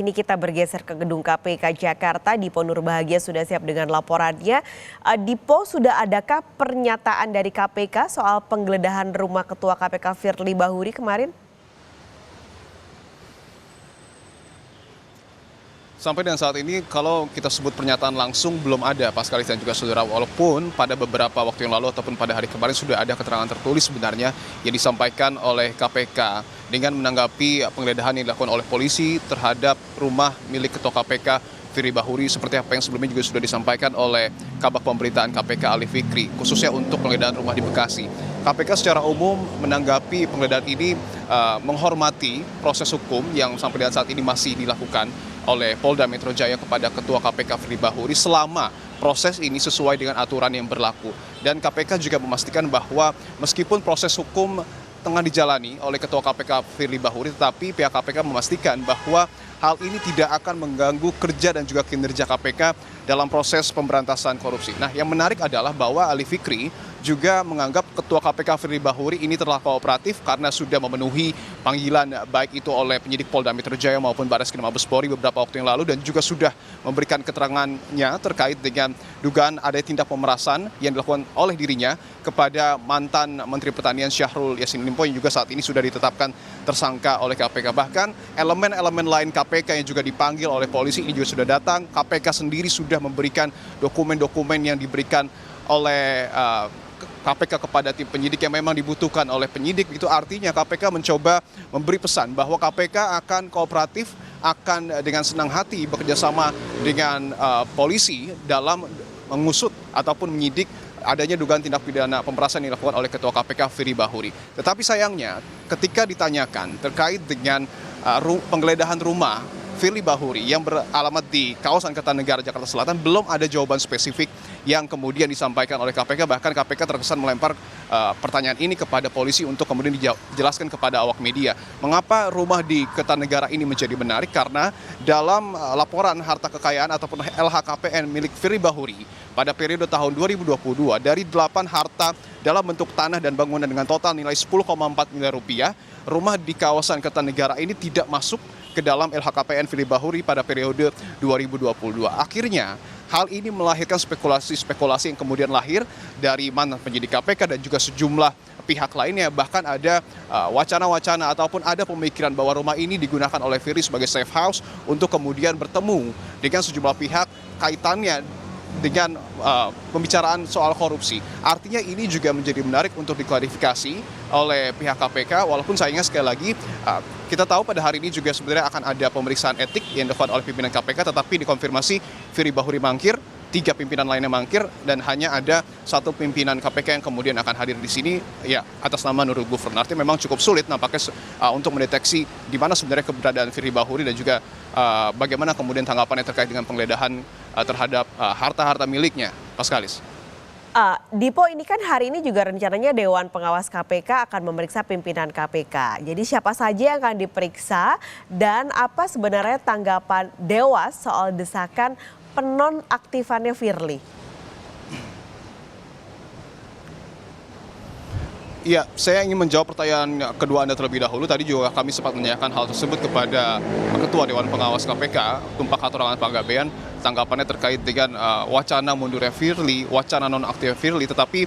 Ini kita bergeser ke gedung KPK Jakarta. Dipo Nurbahagia sudah siap dengan laporannya. Dipo, sudah adakah pernyataan dari KPK soal penggeledahan rumah Ketua KPK Firly Bahuri kemarin? Sampai dengan saat ini kalau kita sebut pernyataan langsung belum ada, Pak Skalis dan juga saudara, walaupun pada beberapa waktu yang lalu ataupun pada hari kemarin sudah ada keterangan tertulis sebenarnya yang disampaikan oleh KPK dengan menanggapi penggeledahan yang dilakukan oleh polisi terhadap rumah milik Ketua KPK Firly Bahuri, seperti apa yang sebelumnya juga sudah disampaikan oleh Kabag Pemberitaan KPK Ali Fikri, khususnya untuk penggeledahan rumah di Bekasi. KPK secara umum menanggapi penggeledahan ini menghormati proses hukum yang sampai dengan saat ini masih dilakukan oleh Polda Metro Jaya kepada Ketua KPK Firly Bahuri selama proses ini sesuai dengan aturan yang berlaku. Dan KPK juga memastikan bahwa meskipun proses hukum tengah dijalani oleh Ketua KPK Firly Bahuri, tetapi pihak KPK memastikan bahwa hal ini tidak akan mengganggu kerja dan juga kinerja KPK dalam proses pemberantasan korupsi. Nah, yang menarik adalah bahwa Ali Fikri juga menganggap Ketua KPK Firly Bahuri ini telah kooperatif karena sudah memenuhi panggilan baik itu oleh penyidik Polda Metro Jaya maupun Barreskrim Mabes Polri beberapa waktu yang lalu, dan juga sudah memberikan keterangannya terkait dengan dugaan ada tindak pemerasan yang dilakukan oleh dirinya kepada mantan Menteri Pertanian Syahrul Yassin Limpo yang juga saat ini sudah ditetapkan tersangka oleh KPK. Bahkan elemen-elemen lain KPK yang juga dipanggil oleh polisi ini juga sudah datang. KPK sendiri sudah memberikan dokumen-dokumen yang diberikan oleh KPK kepada tim penyidik yang memang dibutuhkan oleh penyidik. Itu artinya KPK mencoba memberi pesan bahwa KPK akan kooperatif, akan dengan senang hati bekerjasama dengan polisi dalam mengusut ataupun menyidik adanya dugaan tindak pidana pemerasan yang dilakukan oleh Ketua KPK Firly Bahuri. Tetapi sayangnya ketika ditanyakan terkait dengan penggeledahan rumah Firly Bahuri yang beralamat di kawasan Kertanegara Jakarta Selatan, belum ada jawaban spesifik yang kemudian disampaikan oleh KPK. Bahkan KPK terkesan melempar pertanyaan ini kepada polisi untuk kemudian dijelaskan kepada awak media. Mengapa rumah di Kertanegara ini menjadi menarik? Karena dalam laporan harta kekayaan ataupun LHKPN milik Firly Bahuri pada periode tahun 2022, dari 8 harta dalam bentuk tanah dan bangunan dengan total nilai 10,4 miliar rupiah, rumah di kawasan Kertanegara ini tidak masuk ke dalam LHKPN Firly Bahuri pada periode 2022. Akhirnya hal ini melahirkan spekulasi-spekulasi yang kemudian lahir dari mantan penyidik KPK dan juga sejumlah pihak lainnya. Bahkan ada wacana-wacana ataupun ada pemikiran bahwa rumah ini digunakan oleh Firly sebagai safe house untuk kemudian bertemu dengan sejumlah pihak kaitannya dengan pembicaraan soal korupsi. Artinya ini juga menjadi menarik untuk diklarifikasi oleh pihak KPK, walaupun sayangnya sekali lagi kita tahu pada hari ini juga sebenarnya akan ada pemeriksaan etik yang dilakukan oleh pimpinan KPK, tetapi dikonfirmasi Firly Bahuri mangkir, 3 pimpinan lainnya mangkir, dan hanya ada 1 pimpinan KPK yang kemudian akan hadir di sini, ya atas nama Nurul Gufron. Artinya memang cukup sulit nampaknya untuk mendeteksi di mana sebenarnya keberadaan Firly Bahuri dan juga bagaimana kemudian tanggapannya terkait dengan penggeledahan terhadap harta-harta miliknya, Pak Skalis. Dipo, ini kan hari ini juga rencananya Dewan Pengawas KPK akan memeriksa pimpinan KPK. Jadi siapa saja yang akan diperiksa dan apa sebenarnya tanggapan Dewas soal desakan penonaktifannya Firly? Iya, saya ingin menjawab pertanyaan kedua Anda terlebih dahulu. Tadi juga kami sempat menanyakan hal tersebut kepada Ketua Dewan Pengawas KPK, Tumpak Hatorangan Panggabean, tanggapannya terkait dengan wacana mundurnya Firly, wacana nonaktif Firly, tetapi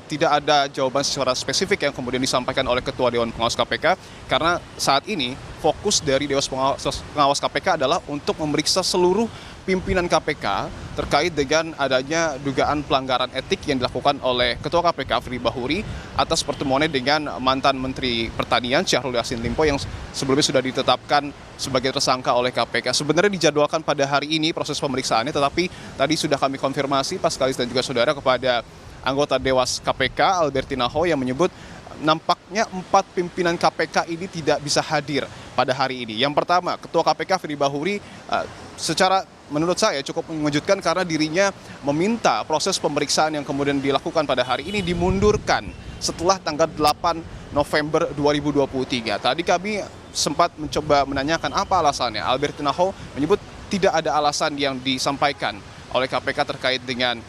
tidak ada jawaban secara spesifik yang kemudian disampaikan oleh Ketua Dewan Pengawas KPK, karena saat ini fokus dari Dewan Pengawas KPK adalah untuk memeriksa seluruh pimpinan KPK terkait dengan adanya dugaan pelanggaran etik yang dilakukan oleh Ketua KPK Firly Bahuri atas pertemuannya dengan mantan Menteri Pertanian Syahrul Yassin Limpo yang sebelumnya sudah ditetapkan sebagai tersangka oleh KPK. Sebenarnya dijadwalkan pada hari ini proses pemeriksaannya, tetapi tadi sudah kami konfirmasi Pak Skalis dan juga saudara kepada anggota Dewas KPK Albertina Ho yang menyebut nampaknya 4 pimpinan KPK ini tidak bisa hadir pada hari ini. Yang pertama, Ketua KPK Firly Bahuri secara menurut saya cukup mengejutkan karena dirinya meminta proses pemeriksaan yang kemudian dilakukan pada hari ini dimundurkan setelah tanggal 8 November 2023. Tadi kami sempat mencoba menanyakan apa alasannya. Albertina Ho menyebut tidak ada alasan yang disampaikan oleh KPK terkait dengan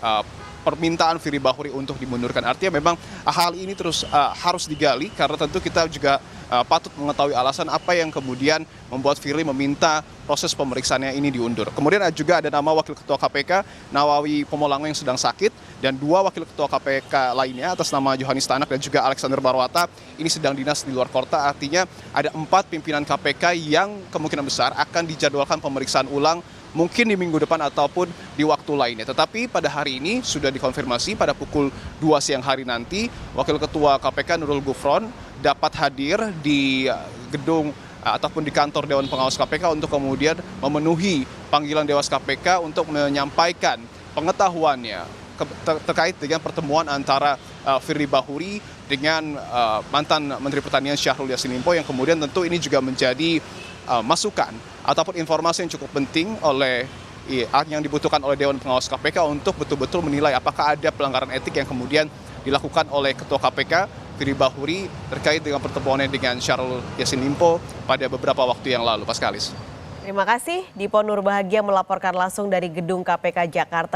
permintaan Firly Bahuri untuk dimundurkan. Artinya memang hal ini terus harus digali karena tentu kita juga patut mengetahui alasan apa yang kemudian membuat Firly meminta proses pemeriksaannya ini diundur. Kemudian juga ada nama Wakil Ketua KPK Nawawi Pomolango yang sedang sakit, dan 2 Wakil Ketua KPK lainnya atas nama Johanis Tanak dan juga Alexander Marwata ini sedang dinas di luar kota. Artinya ada 4 pimpinan KPK yang kemungkinan besar akan dijadwalkan pemeriksaan ulang mungkin di minggu depan ataupun di waktu lainnya. Tetapi pada hari ini sudah dikonfirmasi pada pukul 2 siang hari nanti Wakil Ketua KPK Nurul Gufron dapat hadir di gedung ataupun di kantor Dewan Pengawas KPK untuk kemudian memenuhi panggilan Dewas KPK untuk menyampaikan pengetahuannya terkait dengan pertemuan antara Firly Bahuri dengan mantan Menteri Pertanian Syahrul Yassin Limpo, yang kemudian tentu ini juga menjadi masukan ataupun informasi yang cukup penting yang dibutuhkan oleh Dewan Pengawas KPK untuk betul-betul menilai apakah ada pelanggaran etik yang kemudian dilakukan oleh Ketua KPK Firly Bahuri terkait dengan pertemuannya dengan Syahrul Yassin Limpo pada beberapa waktu yang lalu. Paskalis. Terima kasih, Dipo Nurbahagia melaporkan langsung dari gedung KPK Jakarta.